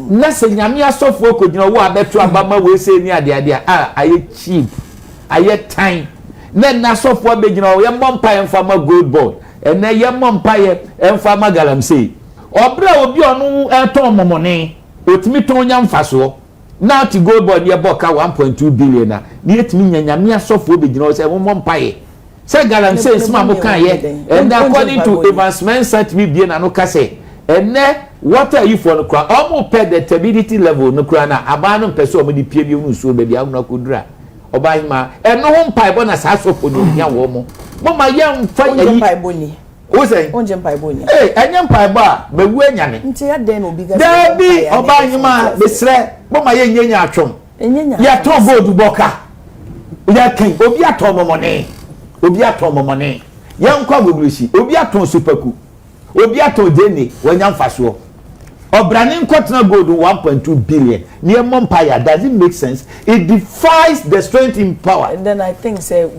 na se nyame asofo ko gina wo abeto abama we se ni ade aye cheap aye time na asofo abegina wo ye mompa emfa ma GOLDBOD ene ye mompa ye emfa ma galamsey obra obi onu eton momone otimi ton nya mfaso na ti GOLDBOD ye boka 1.2 billion na ni etimi nyanyame asofo begina wo se mompa ye se galamsey sma mo kan ye and according to advancement sent me bien anu kase ene what are you for no kra omo pay the stability level no kra na abanu pese omo di pie bi unu so be dia unu kodura obaima eno ho mpai bo na sa sofo no nya wo mo ma yam fa yi mpai bo ni o say onje mpai bo ni enye mpai bo a bewu anyane nti ya den obi ga dabi obaima besre ma ye nyenya atwom ya to gold boka ya kin obi ato momone yan kwa gogrusi obi ato superku obi ato deni wanya mfaso obrane nkotena gold 1.2 billion near Empire. Does it make sense? It defies the strength in power. And then I think say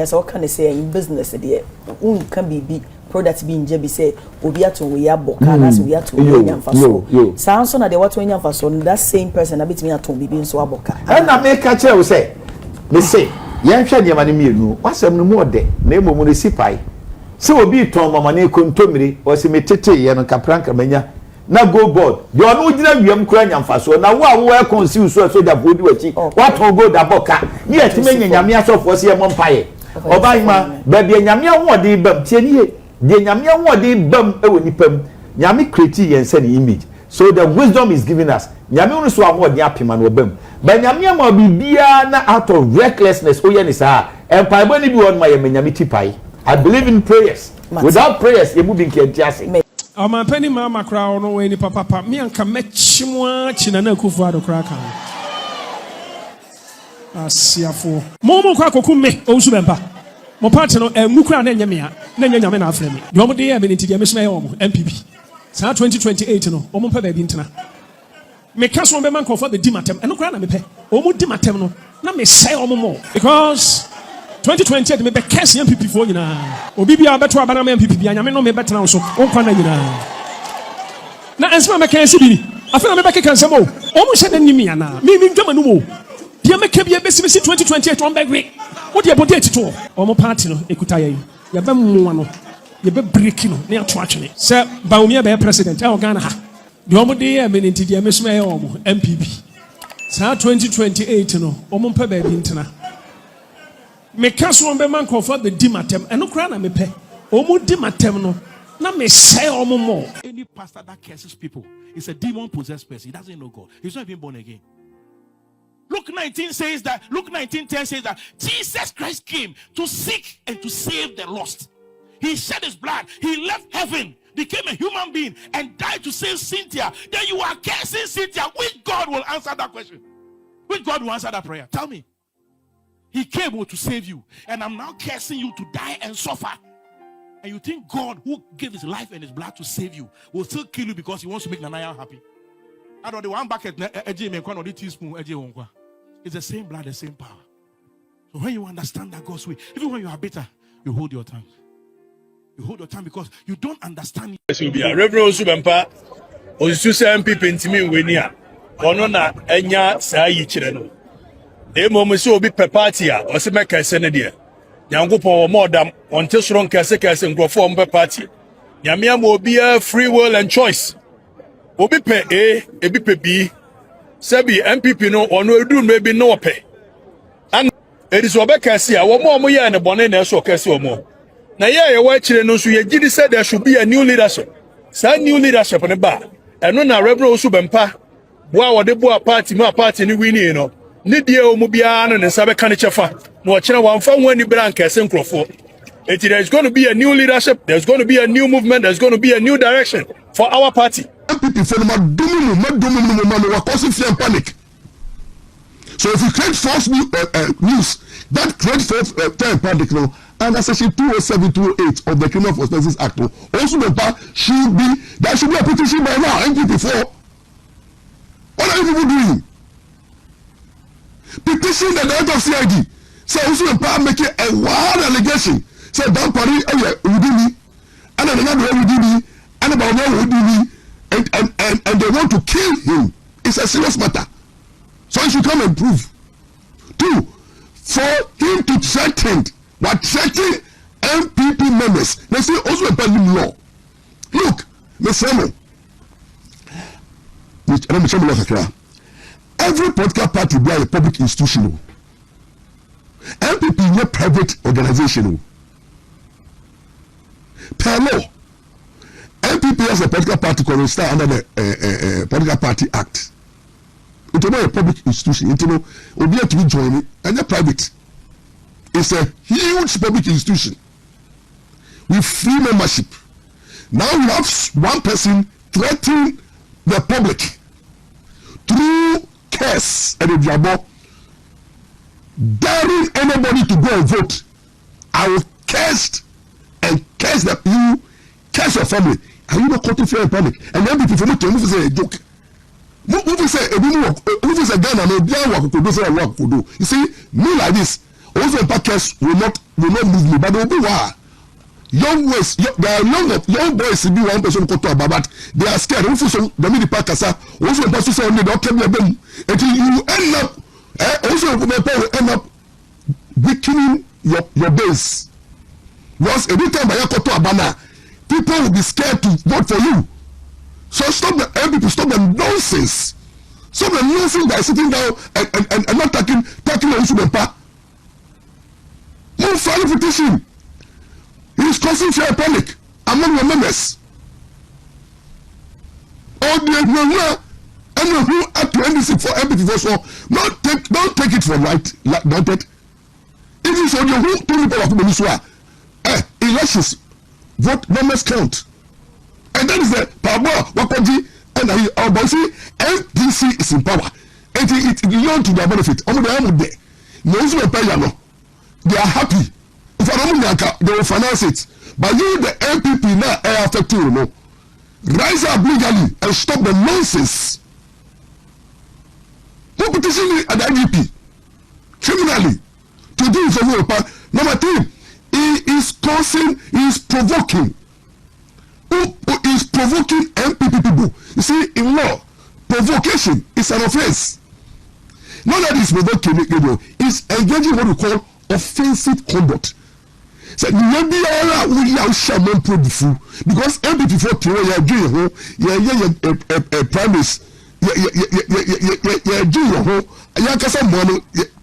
so can I say in business there can be products being jebi say obi ato we aboka na we ato we mfaso sound so na dey what we mfaso that same person na betimi ato bibi nso aboka and na make a tell say me say yan hwe de mane mienu wasem no mo de na emomu ne sipai se obi ton mama ne kontomire o se metete ye no kapranka manya na GOLDBOD de onu gina wiem kura nyamfaso na wo a wo e conceal so da bodi wachi waton gold aboka ni etime nyanyame asofo se ye mompaye obaima ba bia nyame ahode bam tie ni de nyame ahode bam e woni pam nyame create yense ni image so the wisdom is given us nyame unu so ahode apema no bam ba nyame ma bibia na out of recklessness oye ni sa empire boni bi won ma ye nyame tipai. I believe in prayers. Without prayers, you moving can't. I'm penny mama crown no any papa. Me and Kamechimwa Chinana Kufado Kraka. Asiafo. Momo Kwakume, Owusu Bempa. Mo partner and Mukra Nanyamia, Nanyamena Frame. Yomo de amenity, MPP. Sa 2028 no, Omo Pebe Bintana. Me Castle Beman for the Dimatem, and no crown me pay. Omo Dimatem no, not me say Omo because 2020 me be kesi MPP for nyina obi bia beto abana MPP bia nyame no me betena wo so onkwa na nyina na ensema me kesi bi ni afena me be keka nsemo o mu hye nim yana me ndwama no mo dia me ka bia besimisi 2028 on begwe wo dia bodi atito o mo party no ekuta ye be mwa no ye be break no na ato atwene se baumia be president e Ghana ha de o mo de ye me nti dia me suma ye o mo MPP sa 2028 no o mo mpa ba bi ntena me caso on be man comfort the dimatem and no cry na me pe omu dimatem no na me say omu more. Any pastor that curses people is a demon possessed person. He doesn't know God. He's not even born again. Luke 19 says that Luke 19:10 says that Jesus Christ came to seek and to save the lost. He shed his blood. He left heaven, became a human being, and died to save Cynthia. Then you are cursing Cynthia. Which God will answer that question? Which God will answer that prayer? Tell me. He came to save you, and I'm now cursing you to die and suffer. And you think God, who gave his life and his blood to save you, will still kill you because he wants to make Nanaya happy? I don't know, the one bucket, the teaspoon, it's the same blood, the same power. So when you understand that God's way, even when you are bitter, you hold your tongue. You hold your tongue because you don't understand. Reverend Owusu Bempa, Owusu say MPP ntimi wenia. Ono na enya saa yi kire no. E mom se obi pe party a o se meka ese ne de. Nyankopon mo dam onte soro nkase kase nkrofo mo pe party. Nyame am obi free will and choice. Obi pe A, ebi pe B. Sebi MPP no ono edu maybe no pe. And it is obi kase a wo mo ye ne bone na so kase o mo. Na ye wa kire no so ye gidi said there should be a new leadership. Sa new leadership ne ba. Eno na Reverend Owusu Bempa. Boa wo de boa party ma party ni wini no. Ni die o mu bia no ne sabe kan chefa. No kire wan fa ho ani bra nkase nkrofo. There's going to be a new leadership, there's going to be a new movement, there's going to be a new direction for our party. MPP for we're causing fear and panic. So if you create false news, that creates fear and panic now. And that's section 207, 208 of the Criminal Offences Act. Also, there should be a petition by now. MPP for what are you people doing? Petition the director of CID. So also the power making a wild allegation. So down party, within me, and another within me, and about now within me, and they want to kill him. It's a serious matter. So he should come and prove. 2, for him to threaten MPP members. They say also a pending law. Look, Mr. Every political party be a public institution. MPP is a private organization. Per law, MPP as a political party can start under the Political Party Act. It is a public institution. It will be to be joining and a private. It's a huge public institution with free membership. Now you have one person threatening the public through curse and a diabo, daring anybody to go and vote. I will curse and curse that you curse your family. Are you not caught fear and panic? And then people from the say a joke. Move say a Ghana no be work could do say work could do. You see, me like this. Also, Packers will not move me, but they will be why. Young boys, there are young boys to be one person to talk about, but they are scared. Also, the mini Packers are also supposed to say only don't tell me them until you end up. Also, will end up weakening your base. Because every time I go to Abana, people will be scared to vote for you. So stop the people, stop the nonsense. Stop the nonsense by sitting down and not talking Owusu Bempa. No file petition. He is causing fear and panic among your members. All the and who up to NDC for MPP so don't take it for right. Don't it? It is on your who 2 people of Beniswa. Elections, vote numbers count. And that is the power Wakoji and Obasi NDC is in power. And it belongs to their benefit. They are happy. If they will finance it. But you, the MPP, now are affected, you know. Rise up legally and stop the nonsense. Who petitioning at the IGP criminally to do for Europa? Number 3, he is provoking. Who is provoking MPP people? You see, in law, provocation is an offense. Not that it's provoking, it's engaging what we call offensive conduct. So maybe all we are shaman produfu because MPP for Agye promise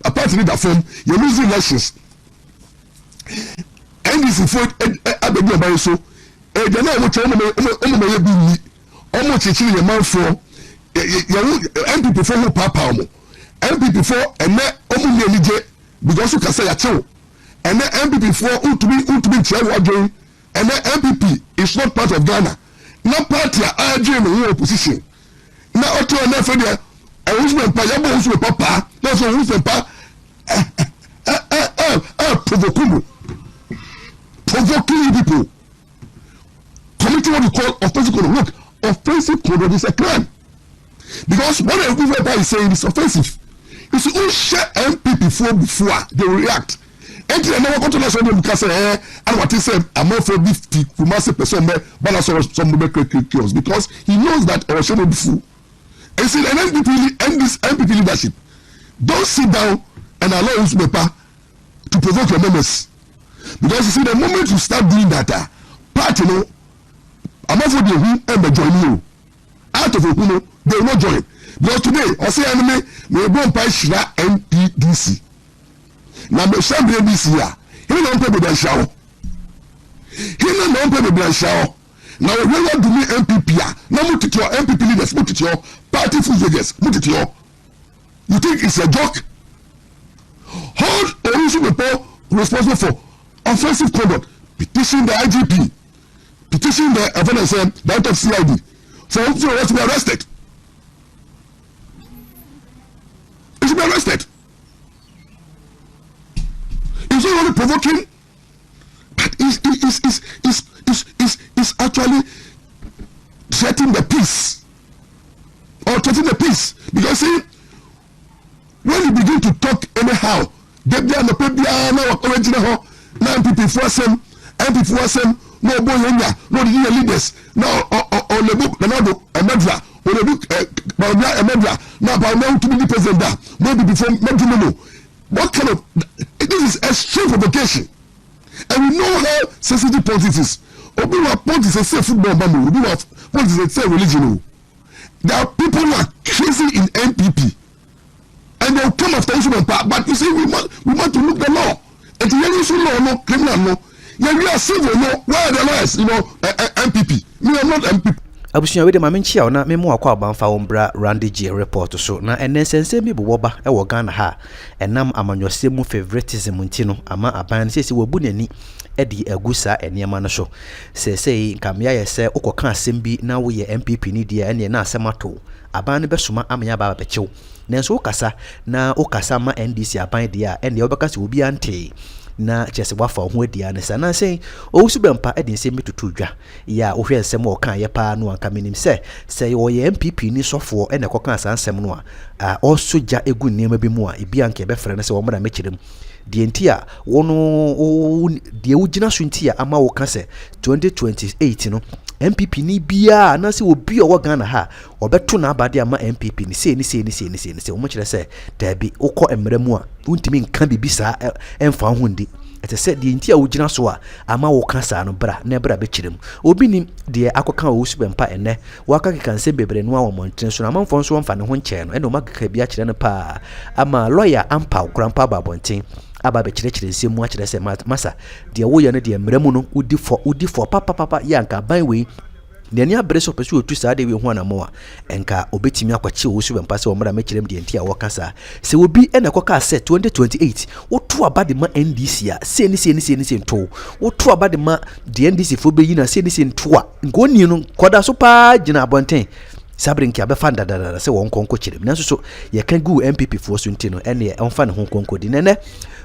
apart from that form you're losing elections. And this is for Abedi about so they know what almost teaching your man for MPP for papa MPP for and then because you can say at all. And then MPP for who to be chair and then MPP is not part of Ghana. Not party are in the opposition. Now to an FD and who's my papa, that's who's the provoking people. Committing what you call offensive conduct. Look, offensive conduct is a crime. Because what a people is saying is offensive. You see, who share MPP before they react. And I never got to know because and what he said, I'm not for 50 person, but some because he knows that I was showing before. And see, and this MPP leadership don't sit down and allow Owusu Bempa to provoke your members. Because you see, the moment you start doing that, party, I'm not for the who and join you. Out of who they will not join. Because today, I say enemy, we won't buy Shira NPDC. Now, the Shabby NPDC here, he don't pay the shower. He don't pay the shower. Now, we will do me MPP. Now, put it your MPP leaders, put it your party food figures, put it your. You think it's a joke? Hold Owusu Bempa responsible for offensive conduct, petition the IGP, petition the FNSM, the out of CID, for him to be arrested. He should be arrested. He's not only provoking, but is actually threatening the peace. Or threatening the peace. Because see, when you begin to talk anyhow, MPP for some, no boy, no the leaders, no on the book, Medra, or they look a Medra, now by now to be the president, maybe before Medra. What kind of this is extreme provocation, and we know how sensitive politics is. Obi wa politics is say football, man. Obi wa politics is say religion. There are people who are crazy in NPP, and they'll come after Owusu Bempa. But you see, we want to look the law. And the Owusu law, no criminal law. Yeah, we are civil law. Where are the lawyers? MPP. Me, I'm not MPP. Abusunya we de mamenchia na memo akwa abanfa wombra Randy report so na enensense bi boba e wo Ghana ha enam amanyose mu favoritism ntino ama aban sesi wabu nani edi agusa eniema no so sesei kamya yese ukoka asem bi na wo ye MPP ni dia ene na asemato aban ne besoma amanya baba bechew nenso ukasa na ukasa ma NDC aban dia ene obeka se obi ante na chese wafa ho adia ne sana sei Owusu Bempa edin se metutu dwa ya ohwe nsem o kan ye pa no anka menim se wo ye MPP ni sofo ene kokan san nsem no a osoja egu nema bi mu a ebi anka be frɛ ne se wo mra mekirem die ntia wono die ugina so ntia ama wo ka se 2028 no MPP ni bia na se obi o Ghana ha obeto na abade ama MPP ni se wo kire se dabi ukọ emre mu a untimi nka bibi sa emfa ho ndi ete se die ntia ugina so a ama wo ka sa no bra na bra be kirem obi ni die akoka Owusu Bempa ene waka keka nse bebre no a monten so na manfo so mfa ne ho nche no ene o makeka bia kire no pa ama lawyer Ampah Grandpa Babonten aba be kire nsemu a kire se masa de wo ye no de mramu no udi for papa ya nka ban we nani abreso pesu otu sa de we ho na mo a enka obetimi akwachi Owusu Bempa se omra mekirem de ntia wo kasa se obi ena koka se 2028 wotu abade ma NDC a se ni nto wotu abade ma de NDC fo be yi na se ni nto a ngoni no koda so pa gina abonten sabrinki abefa ndadada se won konko kirem nanso so ye kan gu MPP fo so ntino ene onfa ne ho konko di nene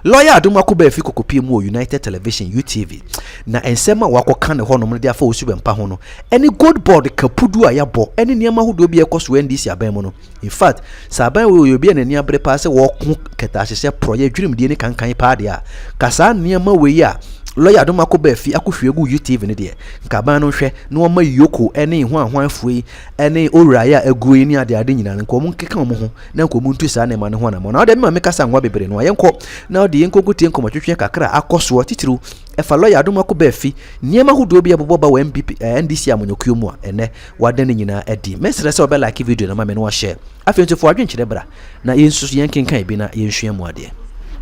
lawyer Adomako Baafi kokopie mu United Television UTV na ensema wakoka ne ho no de afa Owusu Bempa ho no ene GOLDBOD kapudu ayabo ene niam ahodo bi ekoso NDC aban mu no in fact saban we obi ene ni abre pa se wo ko keta hye proye dwirim die ne kankan pa de a kasa niam we ya lawyer Adomako Baafi akohwegu UTV ne de nkaban no hwe na o ma yoko ene ho ahwanfui ene oraya agui ni ade nyina nko mo nkeka mo ho na nko mo ntu sa na ma ne ho na mo na o de me kasa nwa bebre no ayenko na o de yenko gutie nko matwetwe kakra akoso titiru efa lawyer Adomako Baafi niema hudo bi aboba wa MPP NDC amonyokuo mu a ene wadane nyina adi mesere se obe like video na ma me no share afentifo adwenkyere bra na yensu yenkenkan bi na yenhwea mu ade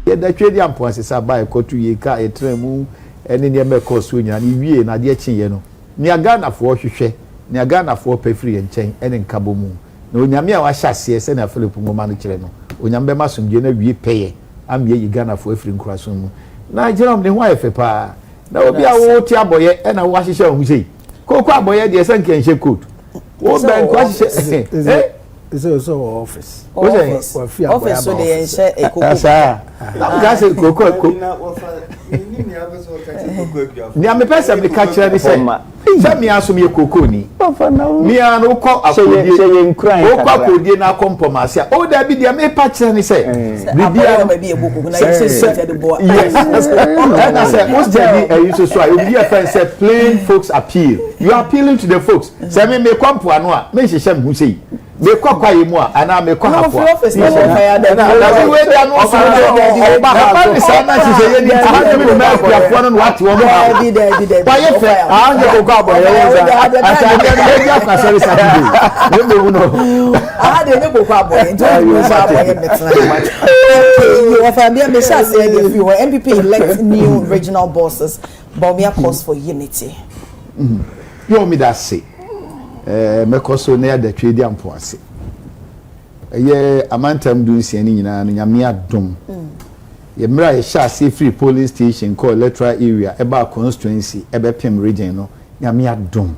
ye da twedi ampo asesa ba ekotu ye ka etremu ene ne me koso nyina ni wie na de kyenye no ni Ghana fo hwehwe ni Ghana fo pefiri enchen ene nkabo mu na onyame a wa hyase se na Philip Ngoma no kire no onyame be masomdie na wie peye amye yi Ghana fo afiri nkuraso mu na Jerome ne ho ayefe pa na obi a wo ti aboye ena wo ahyehyɛ ho sei koko aboye de se nke nhye coat wo ben ko ahyehyɛ so office so de enhye ekoko asa na ga se koko ni am pesa me ka kire ni se mi aso me koko ni mi an wo ko akodie na kompomase a o da bi dia me pa kire ni se bibia ma bi ekoko na se de boa na se most dey you so I obi a friend say plain folks appeal you are appealing to the folks say me kompo ano a me hyehyɛ me hu sei me kwakwa yi mu a ana me kwa hapo na we we da no so ba ha ni sa na hyehyɛ ni ha me me kwafo no what wo mo ha ba ye fe a nje ko kwa boy ye asa de ya kwa sori sa de me no a de ne ko kwa boy nto you sa boy me try you of am be sha say the few MPP elect new regional bosses but we are cause for unity you me that say mekoso na ya da twedi ampo ase ye amantam du nsia ni nyina no nyame adom ye mra ye sha se free polling station called electoral area eba constituency ebe pem region no nyame adom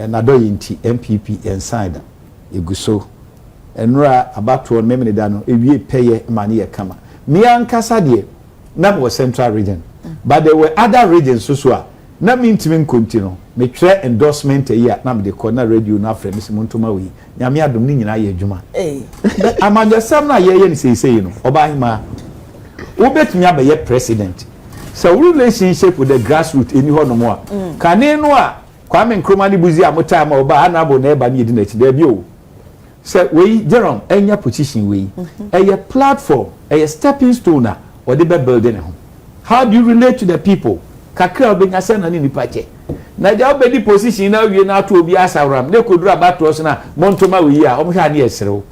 na do yinti MPP inside eguso enra abato memene da no ewie peye mane ye kama me ankasa de na mo central region but there were other regions so a na mintimi nkontino me try endorsement here na me de corner radio na frame se montoma wi nyame adom ni nyina ye adwuma amanyasam na ye ni sei no oba hima wo betumi abaye president so relationship with the grassroots eni ho no mo a kane no a Kwame Nkrumah ni buzi amota ma oba anabo na eba ni edi na chi da bi o say we Jerome enya position we a platform a stepping stone or the building ho. How do you relate to the people? Kakra obenya se na ni nipa che na ja obedi position na wie na to obi asawram ne kodura bato so na montoma we yi a omhwa na yesrew.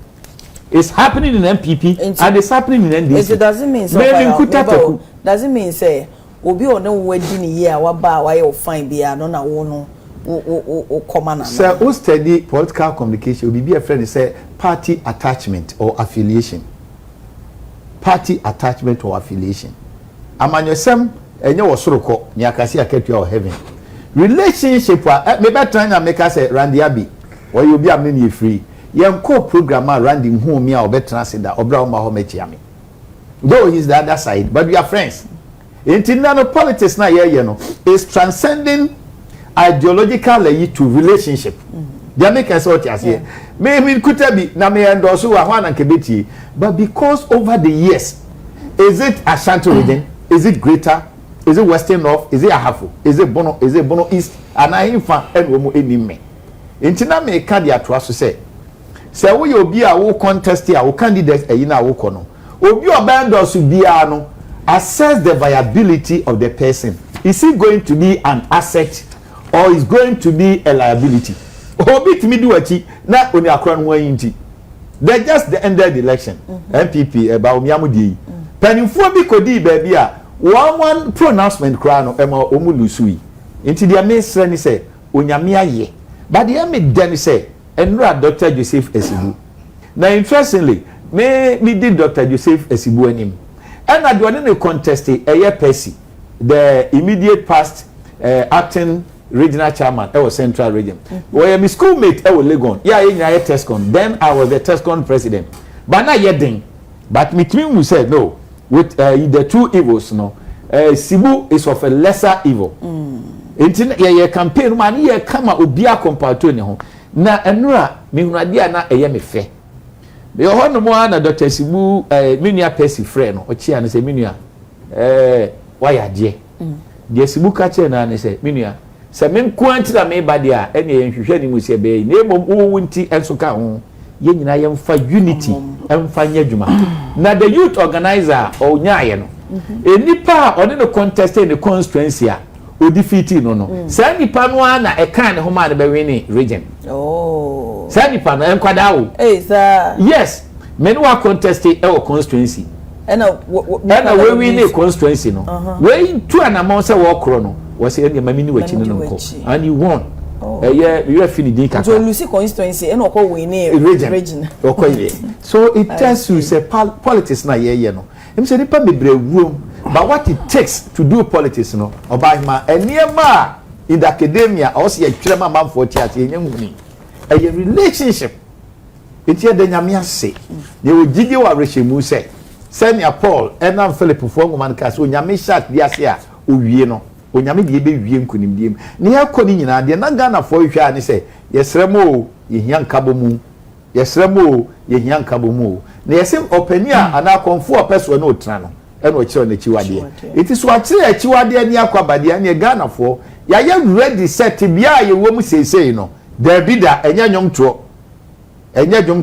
It's happening in MPP and it's happening in NDC. It doesn't mean so. Doesn't mean say obi o no wedi ni ye a wa ba wa ye fine bia no na wo no o command. Sir, who study political communication will be a friend say party attachment or affiliation. Party attachment or affiliation. Amanyosem enye wo soroko ni akasi aketua or heaven. Relationship me better na make us say Randy Abi or you be amni free. Yenko program Randy who me or better say that obra ma ho mechiame. Though he's the other side, but we are friends. Internal politics na ye no is transcending ideological to relationship. They make us what you say. Maybe Kutabi na me endorse wa hwana nkebeti, but because over the years, is it Ashanti region? Is it greater? Is it Western North? Is it Ahafo? Is it Bono? Is it Bono East? And I infa enwomo enime. Intina me ka dia to aso say we obi a wo contest a wo candidate eyi na wo kono. Obi oba endorse bia no assess the viability of the person. Is he going to be an asset or is going to be a liability? Obi timi do achi na oni akra no yinti. They just the ended the election. MPP ba omiamu di. Penifo bi kodi baby a one pronouncement kra no ema omu lusui. Inti dia mesra ni say onyame aye. But the me den say enra Dr. Joseph Esibu. Now interestingly, me did Dr. Joseph Esibu anim. And I do any contest a Percy, the immediate past acting regional chairman I was Central region. Where my schoolmate I was Legon. Yeah, I Tescon. Then I was the Tescon president. But not yet then. But me we said no. With the two evils, no. Sibu is of a lesser evil. Inti campaign man ye kama obia compared to ne ho. Na enura me hunadia na eye me fe. Be ho no mo na Dr. Sibu menua Percy frɛ no ochi an sɛ menua why Agye de Sibu ka che na ne sɛ menua sɛ men kwanti na me ba de a ene yenhwehwɛ ni mu sɛ be na emom wo nti enso ka ho ye nyina yemfa unity emfa nya dwuma na the youth organizer o nyaaye no enipa one no contest in the constituency a o defeat no sɛ nipa no na e kan ne ho ma ne be win region Sani pana enkwada wo. Sir. Yes. Men wa contest e constituency. Na we win the constituency no. We two anamon say wo kro no. We say e mami ni wachi no nko. And you won. You have finished kaka. So Lucy constituency e no ko win region. So it tells you say politics na ye no. Em say nipa bebre wuom. But what it takes to do politics no. Oba ma eniema in the academia or say twema manfo tiate enyamuni. A relationship. It's here the Nyamia say. They will give you a reshemu say. Send your Paul and I'm Philip for woman cast when Yamisha Diasia, Uvieno, when Yami be Vim Kunim. Near Conina, the Nagana for you and say, Yes, Remo, ye young Kabomu. Yes, Remo, ye young Kabomu. Near same openia and now come for a person no trano. And what you're on the Chiwadia. It is what Chiwadia near Kwabadia and your Ghana for. Ya ready set to be a woman say, no. There be that enya nyom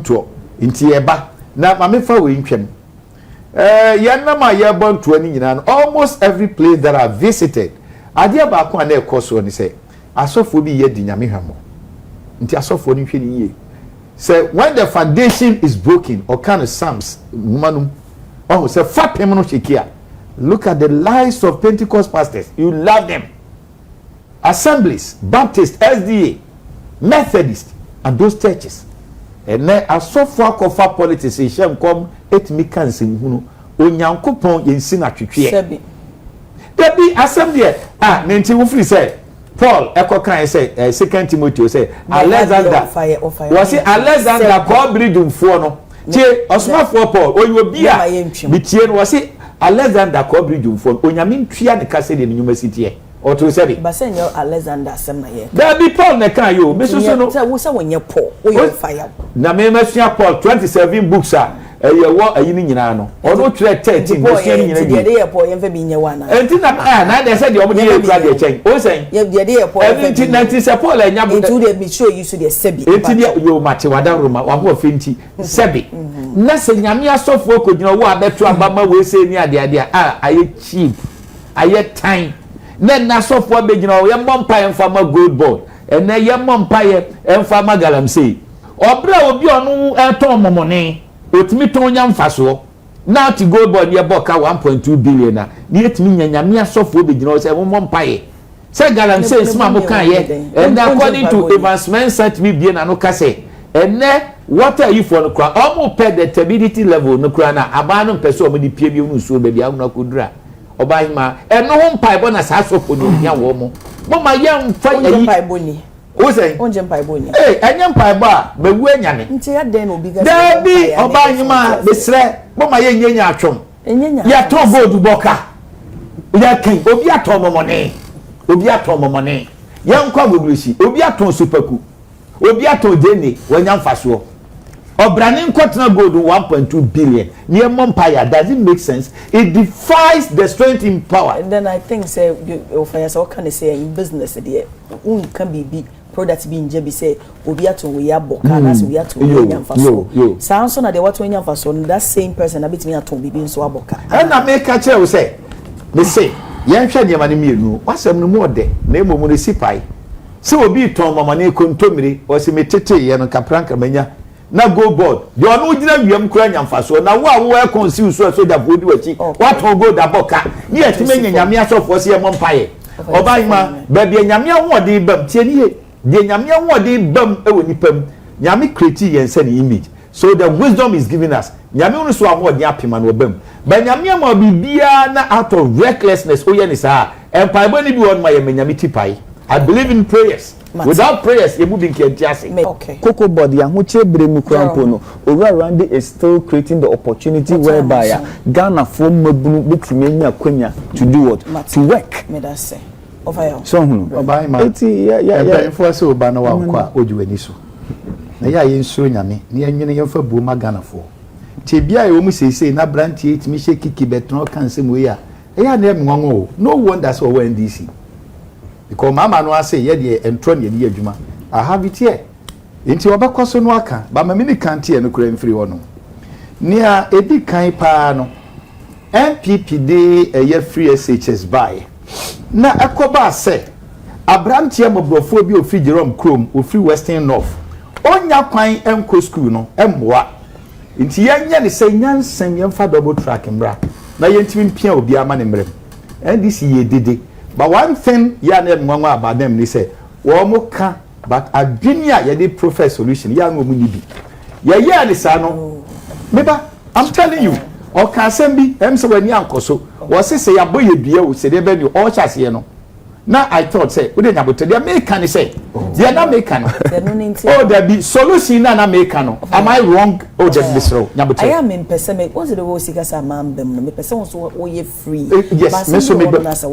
to nti eba na mamefa we ntwem na ma ye bon to ani nyina almost every place that I visited ade ba ko na ekoso ni say asofo bi ye di nyame hwamo nti asofo ni hwe ni ye say when the foundation is broken or kind of psalms manum say fapem no shekia look at the lives of Pentecost pastors you love them assemblies Baptist SDA Methodist and those churches and now as so far cover politics in shem come et me can sing hunu onyankopon yensi na twetwe there be assembly nenti wo free say Paul kan say 2 Timothy say Alexander was it Alexander ko bridge mfo no tie osmafo Paul oyo bia bitie no was it Alexander ko bridge mfo onyame ntwia ne kase de university or to say Basenyo Alexander asem na ye there be Paul na kan yo me so no say wo say wonye Paul wo yo fire na me masua Paul 27 books wo ayi ni nyina no ono tire 13 go se ni nyina bi de ye po ye mfa bi nye wana enti na de se de omo de ye kura de chen o sen ye de ye po enti 19 se Paul anya bo enti de me show you so de sebi enti de yo mate wada roma wa ho fenti sebi na se nyame asofo okogina wo abeto abama we se ni ade aye cheap aye time na asofo abegina wo ye mompa emfa ma GOLDBOD ene ye mompa ye emfa ma galamsey obra obi onu eton momone otimi ton nya mfaso na ti GOLDBOD ye boka 1.2 billion na ni etimi nyanyame asofo obegina wo se mompa ye se galamsey sima mo kan ye and according to advancement set me bie na no kase ene what are you for no kra omo pe the stability level no kra na aba no pese omo di pie bi unu so be bia unu akudura oba hima eno ho mpai bo na sa sofo ni nya wo mo ma yam fa yi mpai bo ni o say onje mpai bo ni enye mpai bo a bewu anyane nti ya den obi ga dabi oba hima besre bo ma ye nyenya atwom ya ton bodu boka ya kan obi aton momone ya nkwa gogrusi obi aton superku obi aton deni wanya mfaso obrani nkotna gold 1.2 billion near Empire. Does it make sense? It defies the strength in power. And then I think say so can I say in business there can be products being jebi say obi aton we aboka na so we aton we mfaso sound so na de what we mfaso that same person na betimi aton bibi nso aboka and na make a chair say me say yanhwa nyama ne mienu wasam no mu ode na emomu ne sipai se obi ton mama ne kontomire o se metete ye no kapranka manya na GOLDBOD de onu gina wiem kura nyamfaso na wo e conceal so da bodi wachi waton gold aboka ni etime nyanyame asofo se ye mompaye obaima ba bia nyame ahode bam tie ni ye de nyame ahode bam e woni pam nyame create yense ni image so the wisdom is giving us nyame unu so ahode apema no bam ba nyame ma bibia na out of recklessness o ye ni sa empire boni bi won ma ye nyame tipai. I believe in prayers. Without prayers, you moving okay. GOLDBOD ya huche bremu krampo no. Owura Randy is still creating the opportunity whereby Ghana from mabunu betimi anya kwanya to do what? To work. Me that say. Over here. So hunu. Oba ma. Eti ya enforce oba na wankwa ojuani so. Na ya yenso nyame, na yenwene yemfa buoma Ghana fo. Ti bia e omu sesei na brantie etimi hye kiki betno kansem we ya. Eya na emwanwo. No wonder so we NDC. Because mama no say ye de entron ye adwuma I have it here nti obakoso no aka ba ma mini kantie no kura mfiri wono nia edi kan pa no MPP de ye free SHS buy na akoba say abrantie mobrofo bi ofri Jerome Chrome ofri Western North onya kwan enko school no emboa nti yenye ne say nyansem yemfa double track mbra na yentimi mpia obi ama ne mrem NDC ye dede. But one thing ya na mwanwa about them they say wo ka but adwenia ya dey profess solution ya no mu nibi ya ni sa no meba I'm telling you o ka asem bi em se wani ankoso wo se ya boye bia o se de be ni o chase no na I thought say we dey nyaboto dey make can say dey na make can oh there be solution na make no am I wrong oh there be so nyaboto I am in person me what's the wo sika sa mambem no me person so wo ye free yes me so me but say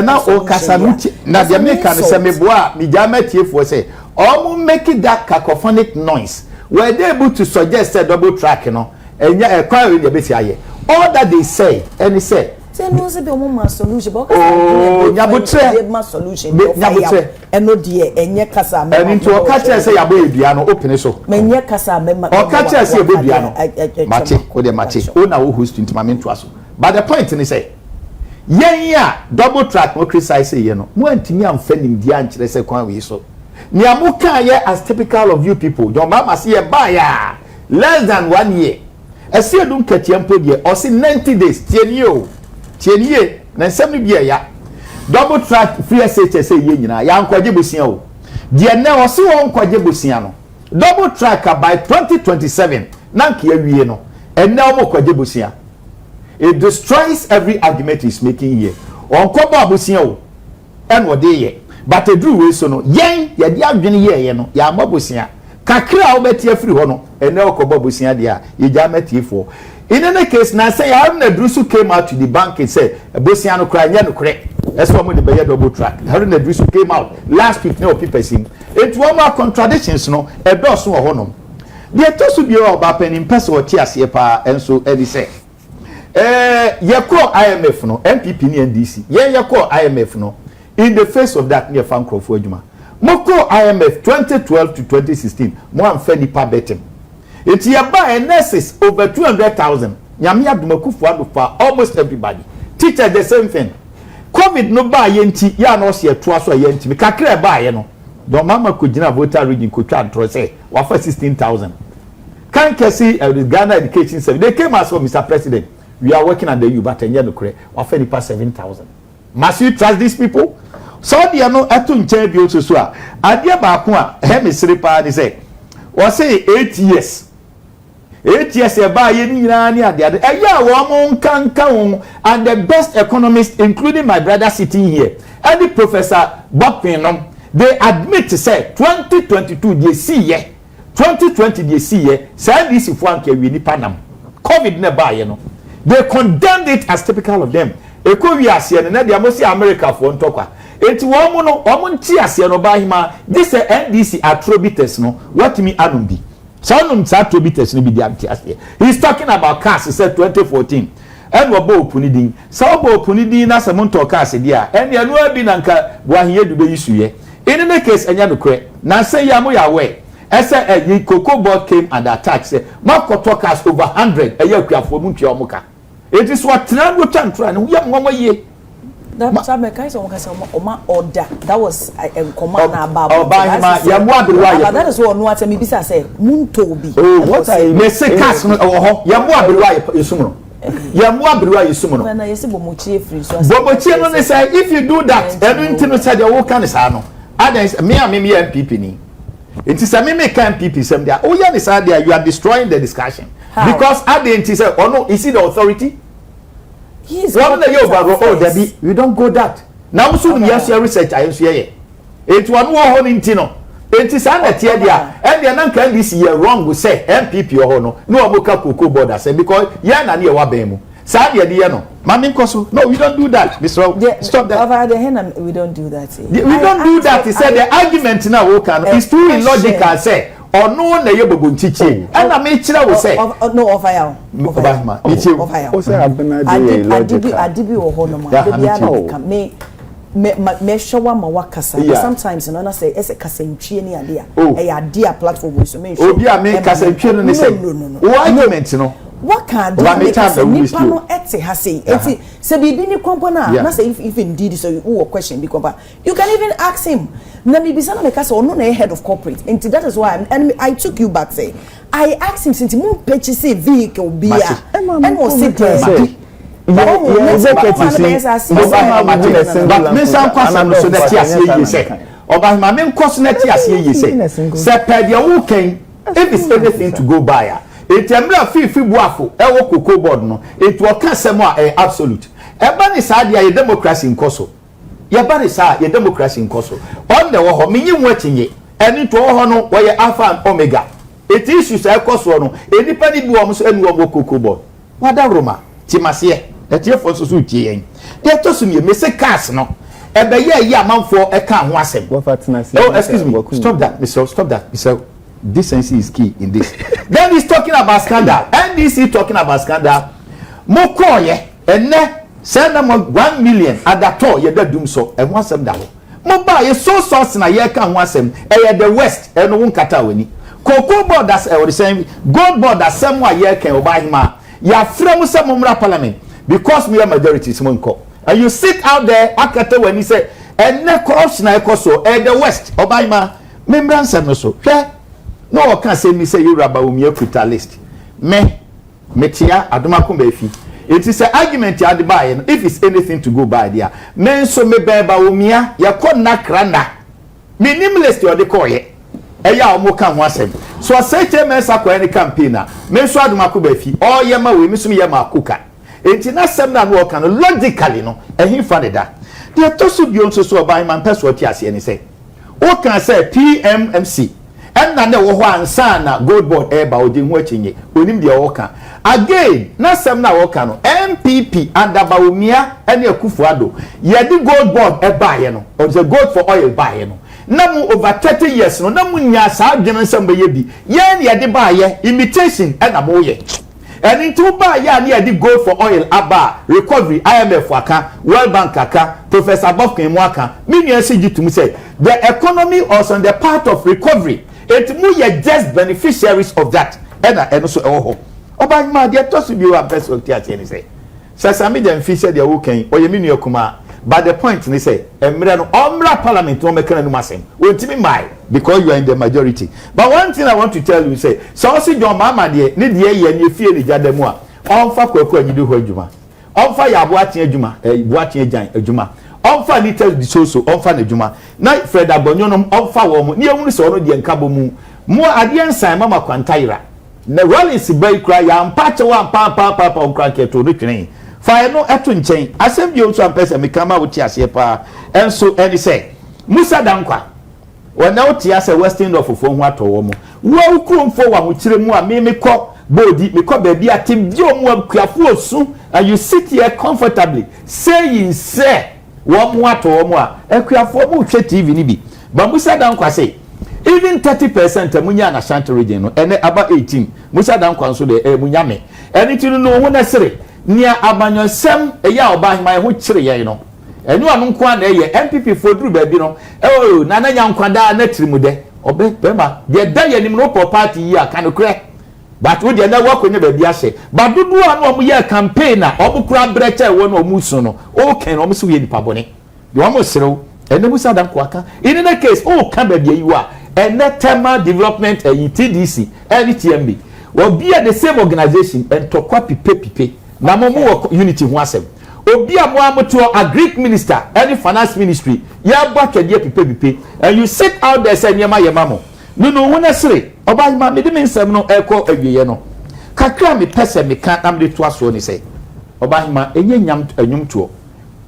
na o kasa na dey make can say me boa me jama tiefo say all make that cacophonic noise were they able to suggest a double track no enya e kwa we dey be aye all that they say and say no se be omo solution but nyabotre ma solution nyabotre eno de enye kasa me eni to o ka che say yabo edua no open so menye kasa me o ka che say yabo edua no mache o de mache o na wo host intimament to aso but the point ni say yen ya double track mo criticize ye no mo antimi amfa nim dia nkire say kwan we so ni amuka ye as typical of you people don mama say ye buy ya less than 1 year ese dum katiampo de o say 90 days tienie na nsem ni bia ya double track free SHS ye nyina ya nkwaje bosia o de na o se won nkwaje bosia no double track by 2027 na nka awie no enne o mo kwaje bosia it destroys every argument he's making here on koba bosia o en wo de ye but edru we so no yen ye de adwene ye no ya mabosia kakra o betie free ho no enne o koba bosia de a ye ja matiefo. In any case, now say Haruna Drusu came out to the bank and said, "Bosiano cry, no correct." That's why the Bayer double track. Haruna Drusu came out last week. No people sing. It was more contradictions, no. A boss no honor. There to so be about pen in person or tears pa and so Eddie say. Ye call IMF no, MPP ni NDC. Ye call IMF no. In the face of that near fan crop for Juma. Mo call IMF 2012 to 2016. Mo am fe nipa betem. It ye buy nurses over 200,000. Nyame Adomako for almost everybody. Teachers the same thing. COVID no buy yenti ya no se to so yenti. Me kakra buy ye no. Don mama ko gina voter region ko twa ntro say wa for 16,000. Can see the Ghana Education Service. They came as for Mr. President. We are working at the U, but no kure. Wa for nipa 7,000. Must you trust these people? So they are no atu nche bi oso so a. Ade ba ko a he me sire pa ni say. We say 8 years. 8 years e ba ye ni nyina ni ade ade. Eya wo mo nkanka wo and the best economists including my brother sitting here. And the Professor Bokpinom, they admit to say 2022 they see ye. 2020 they see ye. Say this if one can we ni panam. COVID ne ba ye no. They condemned it as typical of them. Eko wi ase ne dia mo si America for ntokwa. Enti wo mo no o mo nti ase no ba hima this NDC attributors no what me anum bi. So no attributors no bi dia nti ase. He's talking about cars he said 2014. And we bo opuni din. So bo opuni din na se mo ntoka ase dia. En dia no abi na nka wa hiye dube yisu ye. In the case enya no kre. Na say ya mo ya we. Ese a Cocoa Board came and attacked say makoto cars over 100 eya kuafo mu ntwa omuka. It is what Tran would try and we have one year. That time I can't order. That was a command about. That is what no me bisa say. Muntobi. Oh, what I may say cast or Yamua Sumo. Yamua Sumo. When I say Bomuchi free. Bomuchi say if you do that, everything said your work can sano. Others me MPP. It is a mimic MPP some there. Oh, yeah, this idea you are destroying the discussion. How? Because Agye say, oh no, is he the authority? He is. We don't go that. Now soon yes, your research I say. It was no intino. It is an idea there. And the ananka this year wrong we say MPP or no Amoka Cocoa Board say because yana near Wabemu. Sadia diano. Mami Koso. No, we don't do that. Mr. Stop that. Over the hand we don't do that. We don't do that. He said the argument now is too illogical say. Or no one ye bobu nchichi and I make chira will say no over ya adibi wo ho no ma me showa ma wakasa sometimes no na say ese kasantwie ni ade a ade a platform so me obi a me kasantwie no say argument no what can do nipa no ete ha say eti se bibi ni kwampo na say if indeed so you question because you can even ask him na me bisa na me kasa ono na head of corporate and that is why I took you back say I asked him since mo purchase vehicle bia and was say if it's anything to go by it emra fi buafo e wo Cocoa Board no it will can say more absolute e ba ni sa dia ye democracy nkoso ye ba ni sa ye democracy nkoso on the wo me yin watinye eni to ho no wo ye alpha and omega it issues e koso no enipa ni bi wo so enu wo Cocoa Board wada roma timase e tie fo so so tie yen de to so me say cars no e be ye amanfo e ka ho asem oh excuse me stop that Mr. Decency is key in this. Then he's talking about scandal. NDC talking about scandal. Mokoye and send them 1 million at that all ye doom so and one $7. Moba ye so sauce na ye can one sem the west and won kata weni. Cocoa Board that's the same GOLDBOD that same way ye can buy him. Ya frame some parliament because we are majority smonko. And you sit out there akata when he say and ne corruption na ekoso the west obaima membrance no so. No one can say me say you raba umiekuta list. Metia Adomako Baafi. It is an argument ya buy if it's anything to go by there. Men so me beba umia ya kona kranda. Minim list you de call ye. Eya omo kan ho asem. So I say men sa kwa any campaigner. Men so Adomako Baafi. Oh ye ma we me so me ye ma kuka. Enti na sem na no kan logically no. Ehin fa de da. De to so bi onso so oban man person ti ase ni say. O kan say PMMC. And na wo ho ansa na GOLDBOD eba odi ho achinye onim de woka again na sem na woka no MPP Adabaumia ene Akufuado ye di GOLDBOD eba ye no or the gold for oil buy ye no na mu over 30 years no na mu nya saa adwene nsɛm bɛyɛ bi yɛn ne yɛde ba yɛ imitation ɛna mo yɛ ɛni nti wo ba yɛ ne yɛde go for oil aba recovery IMF aka World Bank aka Professor Bofkin mu aka me nua se gitum say the economy was on the path of recovery it mu yɛ just beneficiaries of that ɛna ɛno so ɛwɔ hɔ oba ma de to so bi wa person ti ate ni say sasami dem fi say de wo kan oyɛ me nua kuma but the point ni say emre no omra parliament no mekana no masem wontimi mai because you are in the majority but one thing I want to tell you say so si John Mahama de ne de ye ne fie ne jada mu a onfa kwaku anyidu ho adwuma onfa ya abo ate adwuma bo ate agyan adwuma onfa ni tell the so onfa na adwuma na Fred Abonyo no onfa wo mu ne ehunu se ono de nkabo mu mo ade ensan mama kwantaira na Rollins bay kra ya mpache wa pa onkra keto do twene fa no eto nchen asem bi onso ampese me kama wo ti ase pa enso eni say Musa Dankwa wona wo ti ase Western of fo ho atowo mo wo kromfo wa ho kire mu a me kɔ bodi me kɔ ba bi atem bi o mu akuafo osu and you sit here comfortably saying say wo mu atowo mo a akuafo mu hwe TV ni bi ba Musa Dankwa say even 30% amunya na Ashanti region no ene aba 18 Musa Dankwa nso de munya me eni ti no ho na sere nia abanyosem eya oba hima ho kire ye no enu anu nko na ye MPP foduru ba bi no na na nya nkwada na tirimu de obe bema de da ye nim no party yi aka no kure but wo de na wo konye ba bi ase ba dudu anu omu ye campaign na obu kura breche wo no omu su no o ken omu su ye nipa bone de omu serew ene Musa Dankwa aka in the case o kan ba bi yi wa ene tema development TDC TMB wo be the same organization and tokwa pipe na mo unity ho asem obi a mo amoto a Greek minister any finance ministry ya ba twede pipe and you sit out there say nyema ye mamo no wona sere oba ma me de nsem no eko awiye no kakra me pese me kan am de to aso ni say oba ma enye nyam anwum to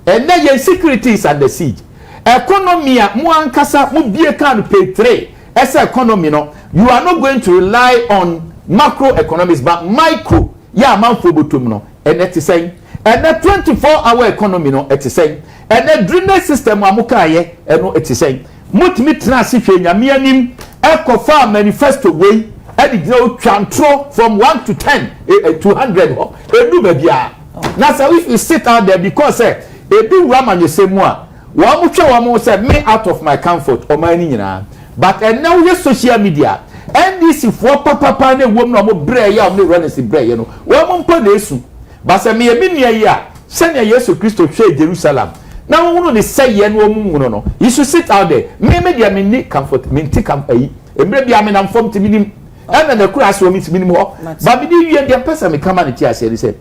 ene ye securities and the siege economy a mo ankasa mo bie kan pay 3 as economy no you are not going to rely on macroeconomics but micro ya man for botum no and it is saying and the 24-hour economy no it is saying and the drainage system amuka ye no it is saying mutimi transition nyame anim ekofa manifesto way and it go control from 1 to 10 to 100 edu ba bia na so if you sit out there because ebi raman yesemu a wo mutwe wo say me out of my comfort o man nyina but and now your social media NDC for papa na wom na mo bre ya mo run si bre ye no wo mo mpa na esu ba se me bi nua yi a se na Yesu Kristo hwe Jerusalem na wo no ne say ye no mu no you should sit out there me dia me ni comfort me ti kam ayi emre bia me na mfom ti minim and na kura so mi ti minim ho ba bi di wie dia pesa me kama ne ti ase ri se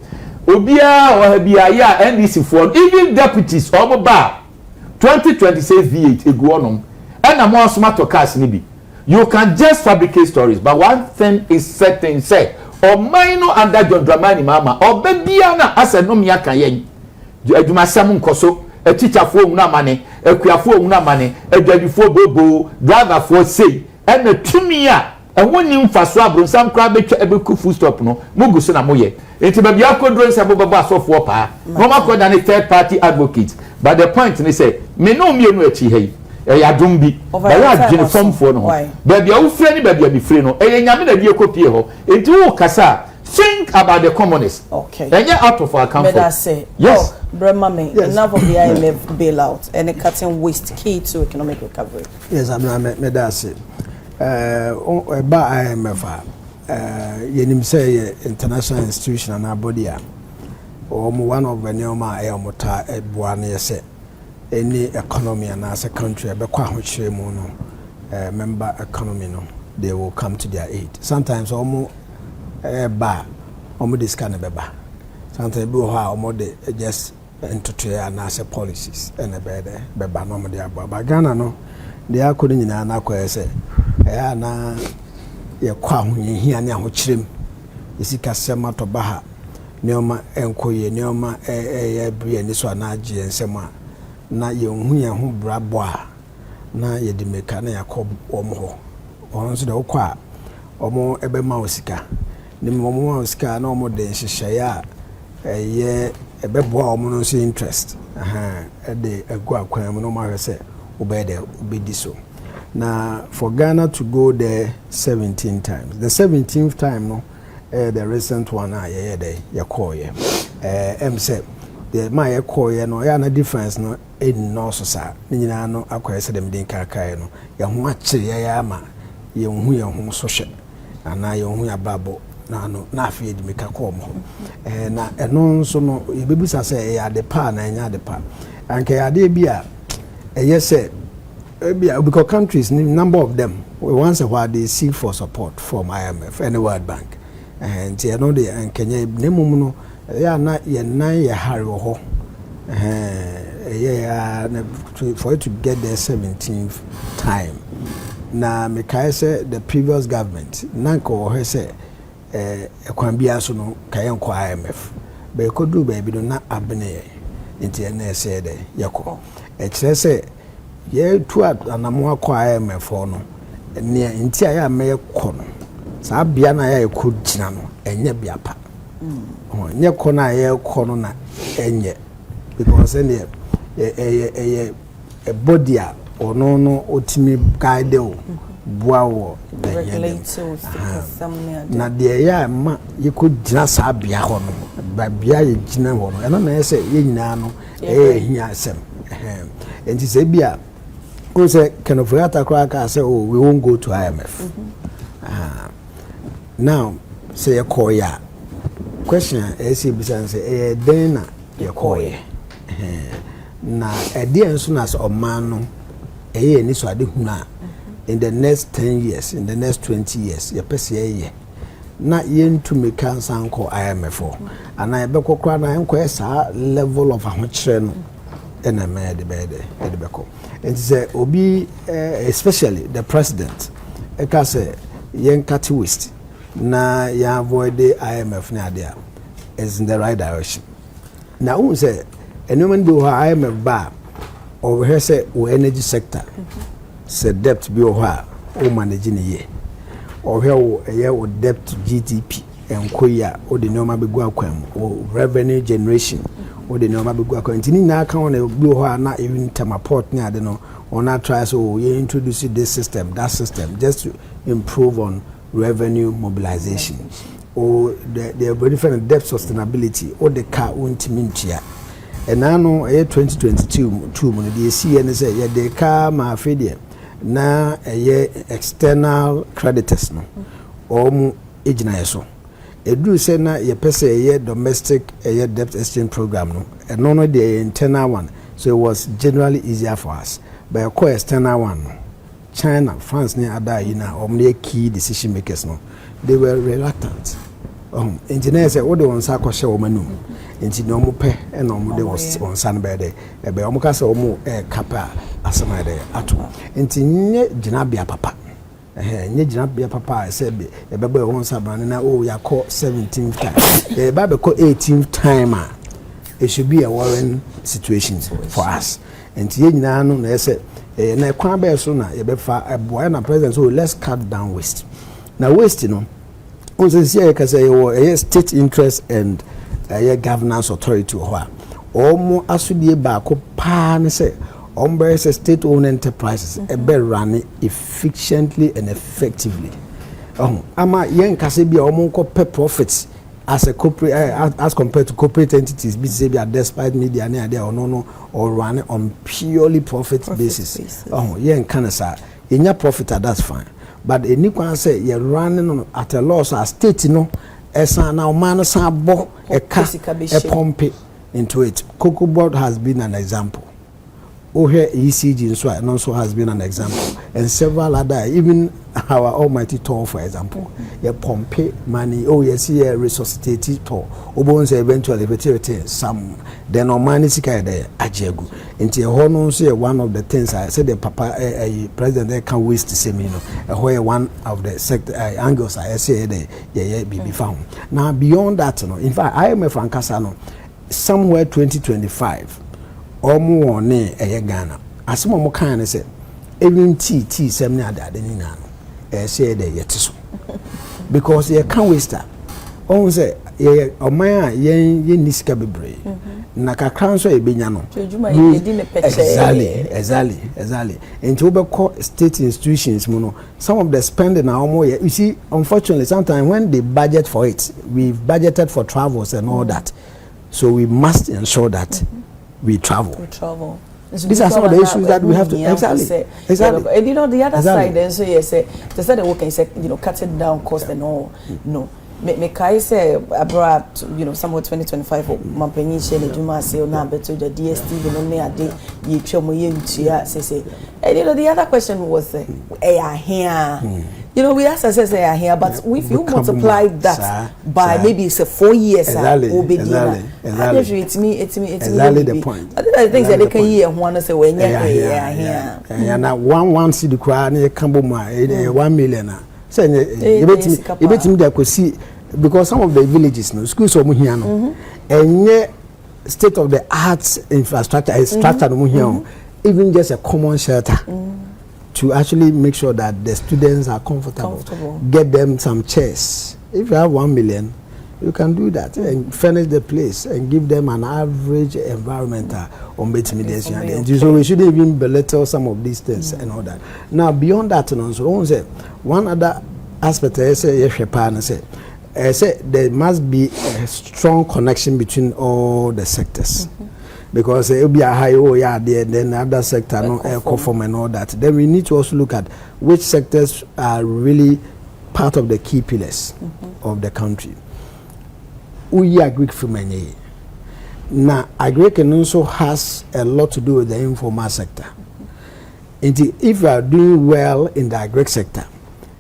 obia o ha bia ya NDC for even deputies o mo ba 2026 V8 egu onom and I'm also smart to cast nibi. You can just fabricate stories, but one thing is certain: say, or minor under John Dramani Mama, or Bebiana as a nomia kayen. You must summon Koso, a teacher for una money, a queer for una money, a daddy for bobo, driver for say, and a tumia, and one new for swab, some crab a food stop no, Mugusuna Moye. It's baby Yako drones a bobas of wapa, no more than a third party advocate. But the point they say, me no me no chi ya dumbi ba ya uniform for no baby o free ni baby be free no nyame na bi ekopie ho enti wo kasa think about the commoners okay and get out of our comfort yes brema me enough of the IMF bailout and cutting waste key to economic recovery yes me da say ba IMF yenim say international institution and body a one of the neoma ayomota ebua na yese any economy and as a country be kwa hochire mu no member economy no they will come to their aid sometimes omo ba omo this kind of beba sometimes be ho omo de just entoto and as policies and beba no mo de aba ba Ghana no they akodi nyina na kwa ese na ye kwa ho hia ne ahochirem esika sema to ba ha neoma enkoye neoma bria ni so na agye ensema na ye hu ye hu brabo a na ye de meka na yakob omo ho onso de okwa omo ebe ma osika ni mo ma osika na omo de nhyehyeye a ye ebe bo omo no so interest de egu akwan mu no ma hwese obede obedi so Now for Ghana to go there 17 times. The 17th time no the recent one you call ye. Say the my call ye no no difference no in no so sa. Ni na no akwa se dem din kaka no. Ya ho akire ya ama ye hu so hwe. Ana ye hu ya babo na no na afie di meka call mo. Na eno nso no ye bebusa se ya de pa na nya de pa. Anke ya de bia yes because countries, number of them, once a while they seek for support from IMF and the World Bank. And you know, and Kenya, Nemuno, they are not yet 9 year hurry or for it to get there 17th time. Now, Mekai said the previous government, Nanko or say, a Kwambiasuno, Kayanko IMF, but you could do baby, do not abney into an essay, Yako. It says, ye tu anamwa kwa IMF no ne nti aya me kɔ no saa bia na ya ekɔ gyina no enye bia pa nye kɔ na ya kɔ no na enye because ne e body a ono no otimi guide o bua wo na de ya ma ye kɔ gyina saa bia hɔ no ba bia ye gyina hɔ no ɛna na yɛ ye nyina no hia asɛm enti sɛ bia who say can of Rata say, oh, we won't go to IMF. Now, say a call ya. Question is say, then you call ye. Now, a dear as soon as a man, in the next 10 years, in the next 20 years, your PCA. Not yen to me cancer call IMF for. And I beko crown and quest level of a much and I made the bed at the beko. And say obi especially the president eka say yen cut waste na ya avoid the IMF na there is in the right direction. Now who say anyone do IMF ba or here say o energy sector say debt bi o ha o manage ni ye or here o debt to GDP enkoya o de no ma be go akwam o revenue generation o de no ma be go akwam ntini na aka on bi o ha na even temaport ni ade no on that try so you introduce this system that system just to improve on revenue mobilization or the different debt sustainability or the car untimintia and now 2022 when the see and say yeah the car ma fede na external creditors no or mu ejina so edu say na ye pese ye domestic debt exchange program no and no the internal one so it was generally easier for us. But a external one, China, France, near Ada, the key decision makers, no, they were reluctant. Engineers said, "Oh, they want to show manu." Into no pay and no, they was on Sunday. A Beomocas or more capa as my day at all. Into Janabia Papa. Janabia Papa, I said, a baby wants a banana. Oh, you call 17th time. A baby call 18th timer. It should be a worrying situation for us. And ye na no na say na kwan be so na ye be fa boy na president so let's cut down waste. Now waste no on say say ka say a state interest and a governance authority ho omo asudie ba ko pa ne say ombre say state owned enterprises e be run efficiently and effectively. Ama yen ka say bia omo ko pay profits as a corporate as compared to corporate entities be say despite media na there or no or run on purely profit basis. Yeah, can say in profit that's fine, but any can say you're running at a loss as state no esa na man san bo a pump into it. GOLDBOD has been an example. Here ECG also has been an example, and several other, even our almighty tour, for example, you pump money. Oh, yes, here resuscitated tour. Obonse eventually retain some. Then no money sika there Agye. Into a say one of the things I said the papa president they can waste the same, where one of the sector angles I say there be found. Now beyond that, in fact, IMF and Kasano somewhere 2025. Omo one Ghana. As mo kan say even tea sem na ada ni na no say dey yetiso because you can waste on say ye omaya ye nisika bebre na kakra nso e benya no exactly and we call state institutions mu some of the spending na omo you see unfortunately sometimes when they budget for it, we've budgeted for travels and all that, so we must ensure that we travel. These are some of the issues that we have to exactly. And you know the other side, then so yes, they said they work and say cutting down cost and all. No, me kai say abroad, somewhere 2025 mampeni share the juma say na beto the DSTV no me ade ye twa mo ye utia say. And the other question was here. We ask ourselves here, but if you multiply that by maybe it's 4 years, exactly the point. I think the things that they can hear one say when here. And now one see the crowd near Kamboma 1 million. Say you bet him there could see because some of the villages no schools are here no and state of the arts infrastructure is structured here, even just a common shelter. To actually make sure that the students are comfortable. Get them some chairs. If you have 1 million, you can do that and furnish the place and give them an average environmental on so we shouldn't even belittle some of these things and all that. Now beyond that, one other aspect I say there must be a strong connection between all the sectors. Because it will be a high there, then other sector no conform and all that. Then we need to also look at which sectors are really part of the key pillars of the country. We agree for many. Now, agri can also has a lot to do with the informal sector. If you are doing well in the agri sector,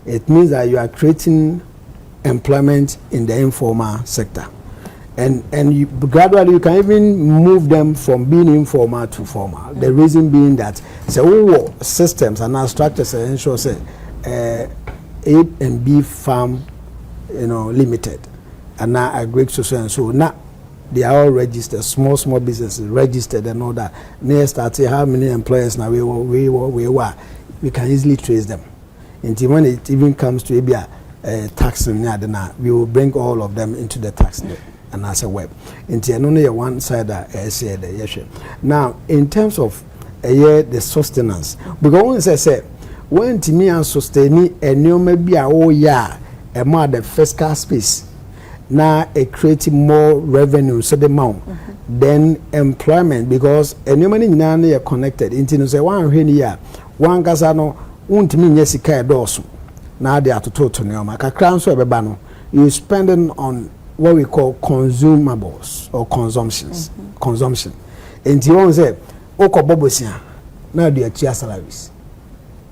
it means that you are creating employment in the informal sector. And you, gradually you can even move them from being informal to formal. The reason being that systems and our structures ensure say A and B farm, limited, and now agri so now they are all registered, small businesses registered and all that. Next, how many employers now we can easily trace them. Until when it even comes to tax, we will bring all of them into the tax. And as a web, into only one side now in terms of the sustenance, because I say when to me and sustain and you may be a more the fiscal space now creating more revenue so the amount then employment because any money now are connected into say one year one casano won't mean yes dosu now they are to total neoma you spending on what we call consumables or consumption. And you want to say, "Oko bobosia," now they are chia salaries.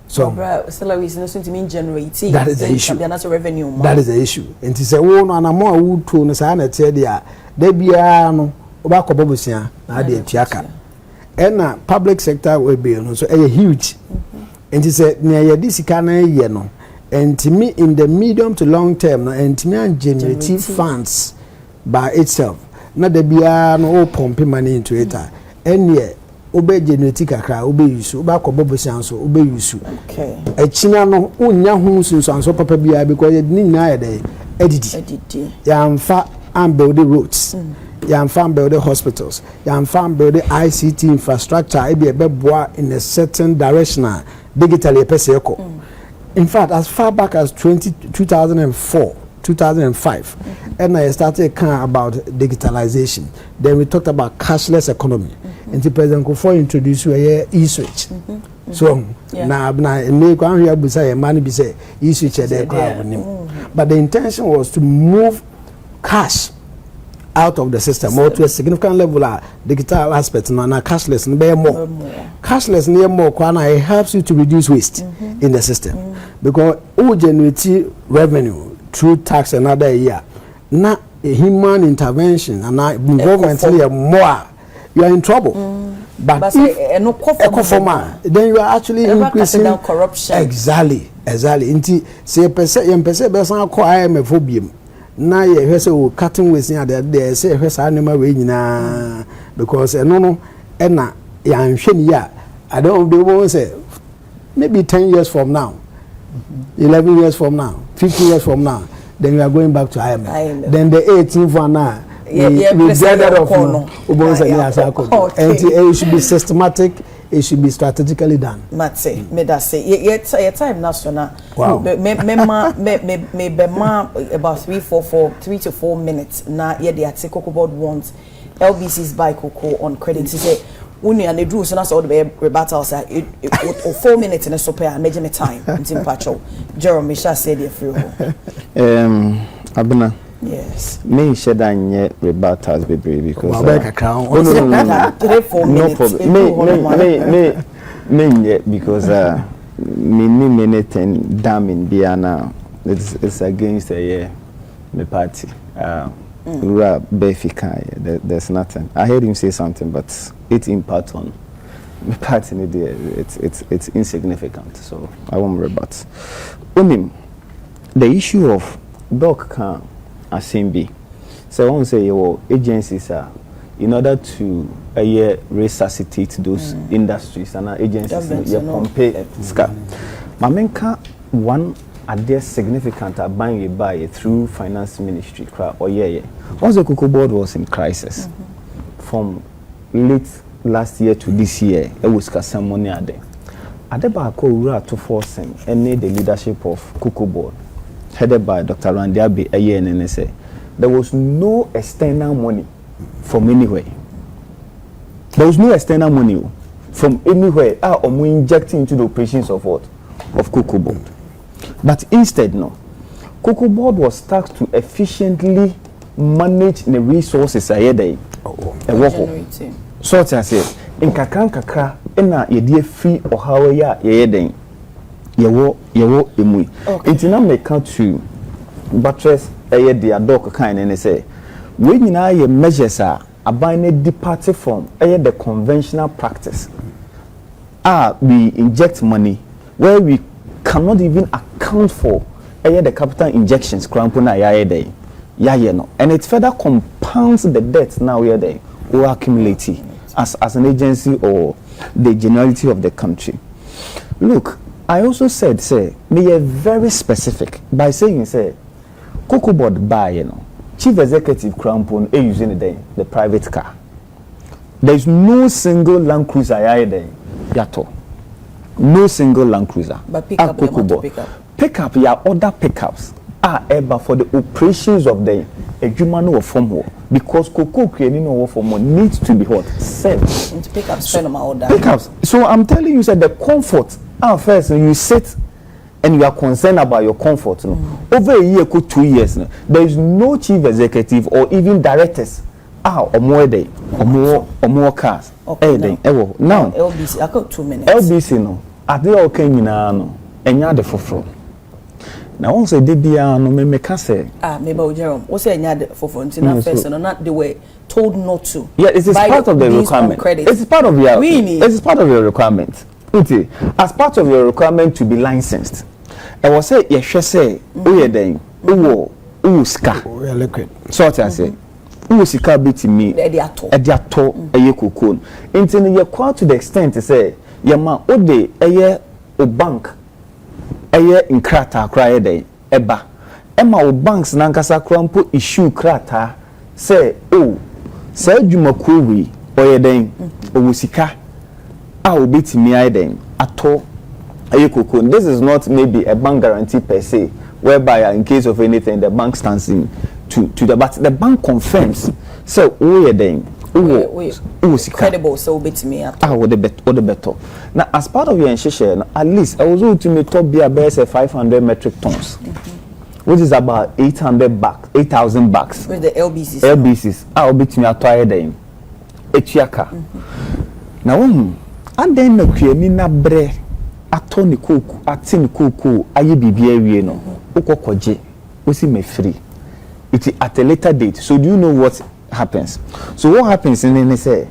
So salaries is to mean generating. That is the issue. Revenue. That is the issue. And to say, "Oh no, na more wood to no say na tell dia, they be no obako bobosia now they are chiaka." And public sector will be so huge. And to say, "Near this kana ye no." And to me, in the medium to long term, and to me, generative funds by itself, not the BR no pumping money into it. And yet, obey genetic akra, obey you, obey kobobosanso, obey you. Okay. A China no unya hunsu and so papa BR because it need na day edit. Yam fa and build the roads. Yam farm build the hospitals. Yam farm build the ICT infrastructure. It be a beboa in a certain direction, digitally a peseko. In fact, as far back as 2004, 2005, and I started kind about digitalization. Then we talked about cashless economy. And the President Kufuor introduced e-switch. So now money be say e-switch there. But the intention was to move cash out of the system or to a significant level of digital aspects and cashless and more. Cashless near more it helps you to reduce waste in the system because all generate revenue through tax another year. Not a human intervention and involvement more, you are in trouble. But if then you are actually increasing corruption. Exactly. Inti say person call IMF na ye hwese o cutting waste near there say hwese anema we nyina because no na ya nhwe ni ya I don't be able say maybe 10 years from now 11 years from now 15 years from now then we are going back to IMF. Then the 18th one now. We gathered off and it should be systematic, it should be strategically done. Matse, me that say your time national. Wow. Me about 3 to 4 minutes. Now the article about wants LBC's buy cocoa on credit. He say when you do so that's all the rebuttal say 4 minutes in a super major time. Until patrol. Jerome shall say the free. Abuna. Yes. Me said I nye rebuttals baby because no problem. Me because me anything damning Biana. It's against me party. Baafi, there's nothing. I heard him say something, but it impact on me party. It's insignificant, so I won't rebut. The issue of dog can assembly. So I want to say your agencies are in order to resuscitate those industries and agencies you compare Fiscal. Mamenka one idea significant buying buy through finance ministry or once the cocoa board was in crisis from late last year to this year, it was some money at there. Adebako Ura to force him and need the leadership of cocoa board headed by Dr. Randy Abe a year and NSA. There was no external money from anywhere. There was no external money from anywhere or injecting into the operations of what? Of cocoa board. But instead, no. Cocoa board was tasked to efficiently manage the resources ahead. So I say, in kakra, ena ye free or how ya ye yewo emu nti na make to buttress the adok kind and say we nyina ye measures are abine departed from the conventional practice we inject money where we cannot even account for the capital injections crampo na no and it further compounds the debt now we are there we accumulate as an agency or the generality of the country. Look, I also said, say, me a very specific by saying, say, cocoa board buy, chief executive crampon using the private car. There is no single Land Cruiser there, yato. No single Land Cruiser. But pick up, pick up your other pickups are ever for the operations of the human or form because cocoa creating or form needs to be what served. To pick up, spend my order. Pickups. So I'm telling you, that the comfort. First, you sit and you are concerned about your comfort. Over a year, 2 years, there is no chief executive or even directors or more day or more cars. Okay, now LBC, I got 2 minutes. LBC no, at the okay, no, and you're the for. Now, once I did the me can say, maybe Jerome, what's a yard for Fontina person or not the way told not to. Yeah, it is part of the requirement. It's part of your really? It's part of your requirement. As part of your requirement to be licensed, I was say yes, say we are then ska we are liquid. So I say ska bit me ediato cocoon until you quite to the extent to say yama ode o bank in krata cry day eba ema o banks nankasa krampo issue krata say say dwumakuo wi oye den owusika bit me then at all. This is not maybe a bank guarantee per se, whereby in case of anything the bank stands in to the but the bank confirms. So we are then credible so bit me at the better. Now as part of your share, at least I was able to make top beer bears 500 metric tons, which is about 8,000 bucks. With the LBCs. I'll bit me at then. Echiaka. Now and then no creamy na bre atoni kuku atini kuku aye bibia wie no ukokoje we see me free it at a later date. So do you know what happens? So what happens in say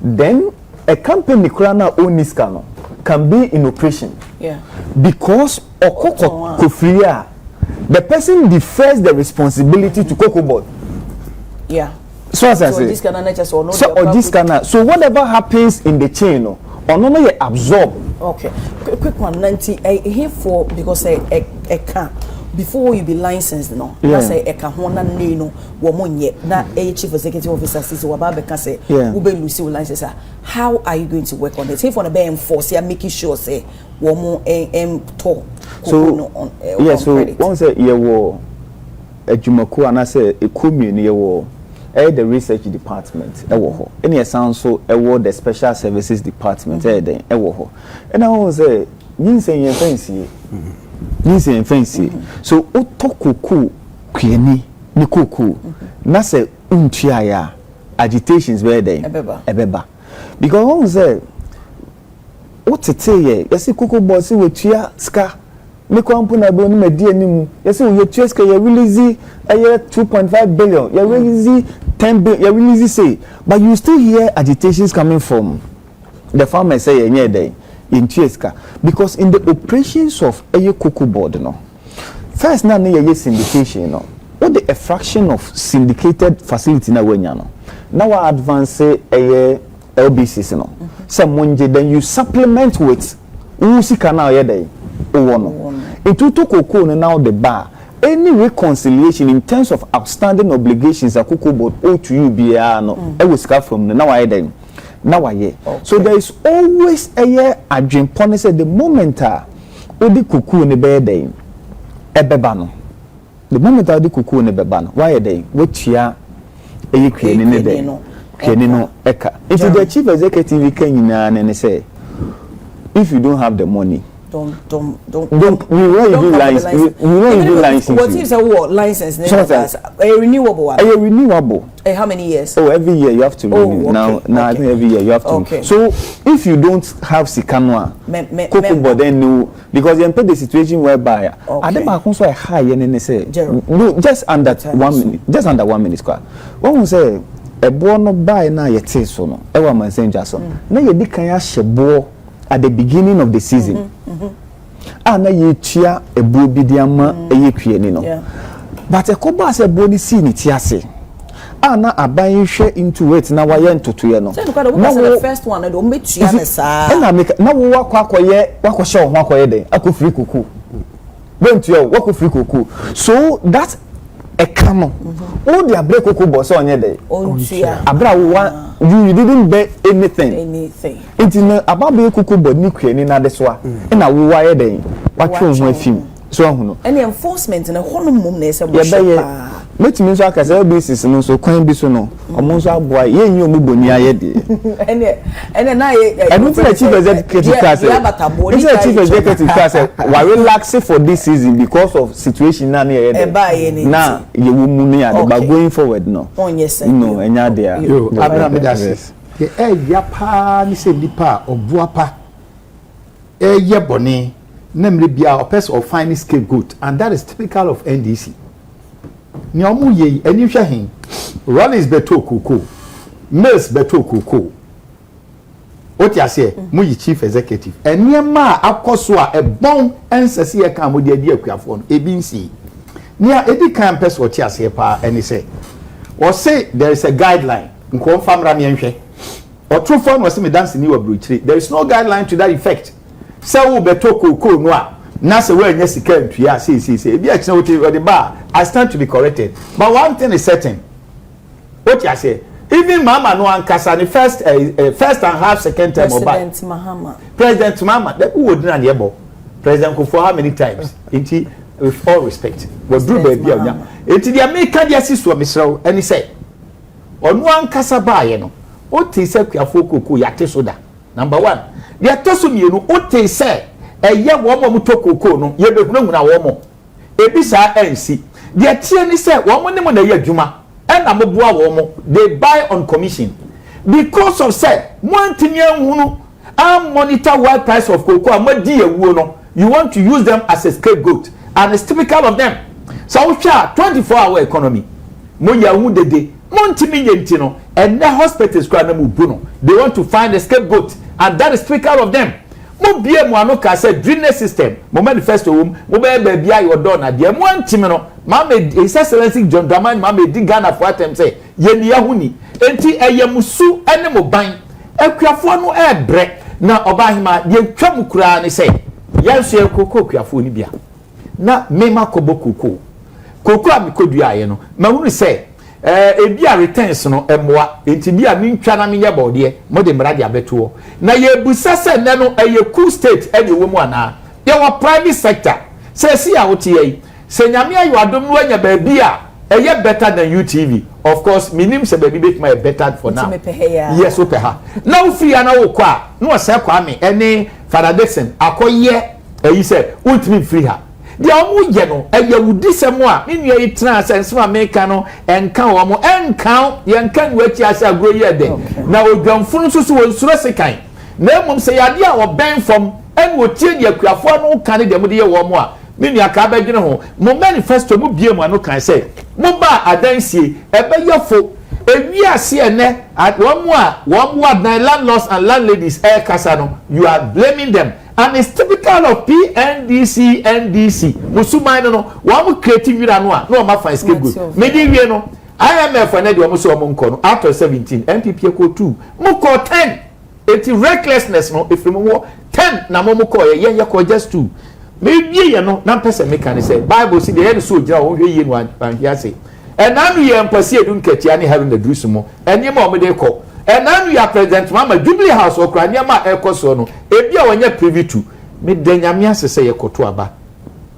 then a company krana oniska can be in operation because okoko kofria the person defers the responsibility to cocoa board. So as I say so whatever happens in the chain or no absorb. Okay, quick one 90 here for because a can before you be licensed no na say eka ho na ne no wo mo nye na chief executive officer says wa ba be ka say wo be lose your license. How are you going to work on it? If on a be enforce you making sure say wo mo to so on so once say ye wo Adumako and I say a community wo the research department ewo ho any sound so the special services department then ewo ho and I was say yin say fancy so otokuku kweni ni kuku na say untua ya agitations where then ebeba because one say otete ye yesi kuku boss we tua ska me company be no medi anim yesi we tua ska ye release 2.5 billion ye release 10 billion ye release say but you still hear agitations coming from the farmers say ye dey in Cheska because in the operations of a cocoa board no first na ye syndication no what the a fraction of syndicated facility na wenya no now we advance a LBCs no some monje then you supplement with usika na ye dey owo no into to cocoa no now the bar any reconciliation in terms of outstanding obligations a cocoa board owe to you bia no e we sika from no now I dey now I so there is always a year a dream policy the moment odi kuku ne be dey ebeba no the moment odi kuku ne beba no why dey wetua eyekwe ne dey kene no eka if the chief executive can nyina ne say if you don't have the money don't we won't do license we won't do license what is a what license a renewable one a renewable how many years every year you have to renew now I think every year you have to so if you don't have sikanwa cocoa board then no because you put the situation whereby Adomako so high and say no just under 1 minute just under 1 minute square when we say a boy no buy na yete so no e wa man senja so na ye di kan ya hyebo at the beginning of the season na ye tua ebuo bi di ama eyekue ni no but e ko ba se body see ni ti ase na aban hwe into it na waye ntotoye no na the first one do metua ne saa na make na wo wakwakoye wakwohye ho akoye den akofiri kuku wentua wakofiri kuku so that a camo all the break kuku boss onye dey abra wo you didn't bet anything it no about be kuku bod ni kuani na desoa na wo waye den watwe ho afim so ahuno any enforcement na hono mum na ese bo shepa metimi so akasa basis no so kwan bi so no omo so aboa ye nyi omu boni aye de ene na ye and the chief executive class the chief executive class we relax for this season because of situation na na ye na ye wo mu ni ade but going forward no no enya there yo abna me das ye ya pa ni se nipa oboa pa ye boni na mre bia a person of fine scapegoat and that is typical of NDC ni omu ye eni hwe hin Rollins beto koko Mills beto koko oti ase mu yi chief executive eniema akoso a ebon ensese ye kan modi adi akuafo no ebinsi nia edi kan person oti ase pa eni say or say there is a guideline nko famra me nhwe otu fo no se me dance ni wa brochire there is no guideline to that effect say wo beto koko no a na se we anya sika ntua say ebi action wote the bar I stand to be corrected but one thing is certain what you say even Mahama no ankasa the first and half second term President Mahama that who would na yebo President Kufuor how many times enti with all respect was do baby anya enti dia make dia siso mesrew any say onu ankasa baaye no o te se kuafo koko yate soda number 1 dia toso mienu o te se eye wo mo mutokoko no ye behunu na wo mo ebi sa NC dia tie ni se wo mo ne mo na ye adwuma and amoboa wo mo they buy on commission because of say montimi ehunu and monitor world price of cocoa amadi ewuo no you want to use them as a scapegoat and it's typical of them so we share 24-hour economy mo ya hu dede montimi yenti no and the hospitals kwa na mu bu no they want to find a scapegoat and that is typical of them mo bie mo ano ka say drainage system mo manifesto wo mo be bia your door na de mo antimi no ma me his excellency John Dramani ma me di Ghana for atem say ye ni ahuni enti eyemusu ene mo ban akuafo no ebre na obahima de twam kura ne say yenso ye kokko akuafo ni bia na mema kobo koko a mekodua ye no ma hunu se ebi a returns no emoa enti bi a mentwa na menye bode mo de mra de abeto na ye busa se ne no eye cool state e de wo mu ana ye wa private sector se si a wote yi se nyame ayo adom no anya ba bi a eye better than UTV of course minim se ba bi bet my better for now yes o pe ha na wo free ana wo kwa no se kwa me ene Father Dixon akoye eyi se ultimate free ha dia omu ye no eye wudi semo a me nua yitra sense ma meka no enka wo mo enka ye nka nwa chi asa agro ye de na odwamfunu so won suro sekan na emom se yade a wo ben fom en wo tie de akuafo no kan de mo de ye wo mo a me nua ka ba dwene ho mo manifesto mo bie mo ano kan se mo ba adansie ebe yefo ewi ase ene wo mo adan landlords and landladies kasa no you are blaming them. And it's typical of PNDC, NDC. Musumai no, one creative no, no ma find escape good. Maybe we no, IMF and Eddie almost so after 17, MPP equal 2, Moko 10. It's recklessness no. If you more 10, na mo call ye call just 2. Maybe you know, na person make can say Bible see the head so jira o hwe one and here say. And now we am perceive dun ketia ni having the drusumo. And you mo me dey call. And now we are President Mama Jubilee House or Kraniama Ekosono. Ebia wanya privy to me denyamia se say ekoto aba.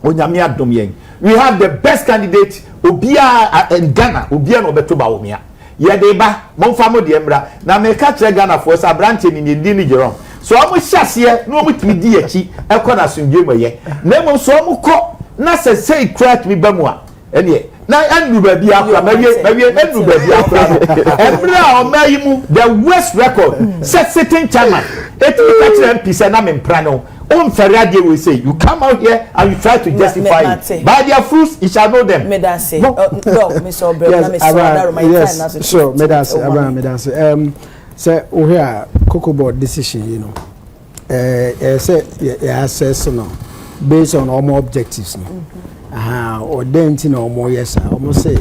Onyamia dom yen. We have the best candidate obia in Ghana, obia no beto ba omia. Ye de ba, momfa mo de emra. Na me ka kire Ghana for sa branch ni ndi ni Jerome. So amu hyase no mutimi di achi ekọ na sundwe moye. Na mo so amu kọ na se say crack me bamu a. Ene na anu ba bia akra mawie anu ba bia akra every omayimu the worst record set sitting chairman it catch MP say na me mpra no on Agye will say you come out here and you try to justify it by their fruits you shall know them me that say no me so brother na me so that my time na so sure me that say say o here GOLDBOD decision you know say assess no based on all more objectives no or then you know more yes almost say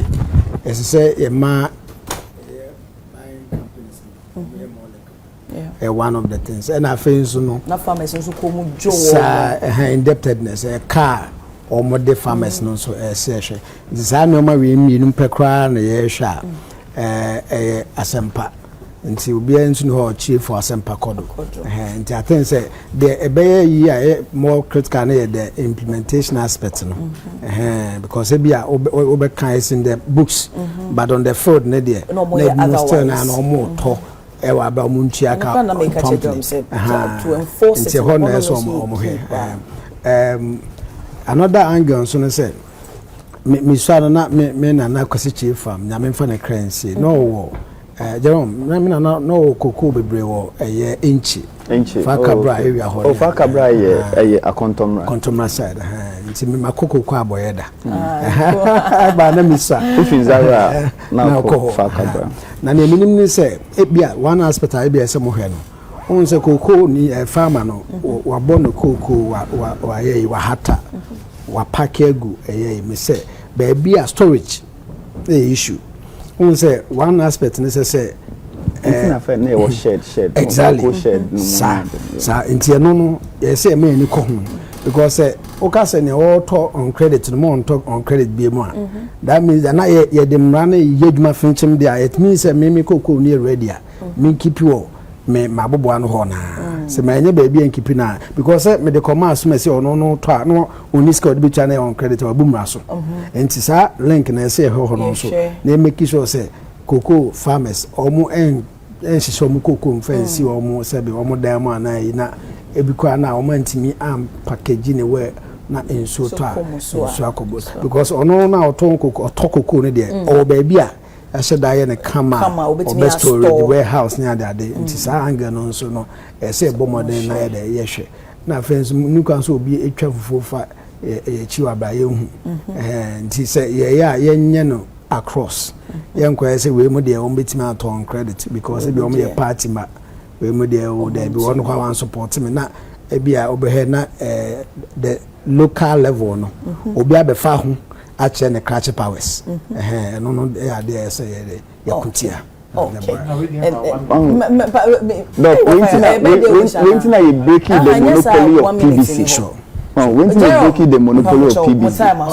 as I say buying companies one of the things and I feel so no na farmers so come jo indebtedness a car or more the farmers no so say this I know my we minimum per cra na ye sha Ampah nti obi ensu no chief for Ampah kodo nti I think say the year more critical na the implementation aspect no because e bia obe kan is in the books but on the field na there na still na no more to e wa ba mu ntua ka to enforce it another angle so no say me so na me na kwasi chief farm nya me fa na currency no Jerome, no cocoa bebre wo inchi Fakabra area ho. Oh Fakabra a contomra side. Nti me makoko kwa aboyeda. Ba na misa. Ufinzara na ko Fakabra. Na ne minim ni say ebia one aspect ebia se mo hwe no. On se cocoa ni farmer no wa bono cocoa wa ye wa hata. Wa pack egu me say ba bia storage issue. On say one aspect necessary shed exactly sa inti no you say me ni ko hu because oka say ne auto on credit no on talk on credit be mu that means that na ye de mra na ye dwuma finchim there it means say me kokko ni ready me keep you me mabobo ano ho na se ma nye ba bia keep na because me de commerce me say no to no oniska de be channel on credit wa bumra so enti sa link na say ho no so na make sure say cocoa farmers omo enhyehyɛ mu cocoa fancy omo say be omo dan mu ana yi na ebikwa na omo ntimi am package ne we na enso to enso akobo because ono na oton cocoa ne de o ba bia I said I na kama or best storage warehouse near that day nti sa anga no so no say bomodern na de yehwe na friends nu kan so obi etwa fufufa chiwa ba ye hu nti say ye nye no across yenko say we mu de o betima aton credit because be o me party ma we mu de o de be won kwa wan support me na e bia obehe na the local level no obi abefa ho actually ne crash powers no they say yakutia okay no we breaking the monopoly of PVC sure when you break the monopoly of PBC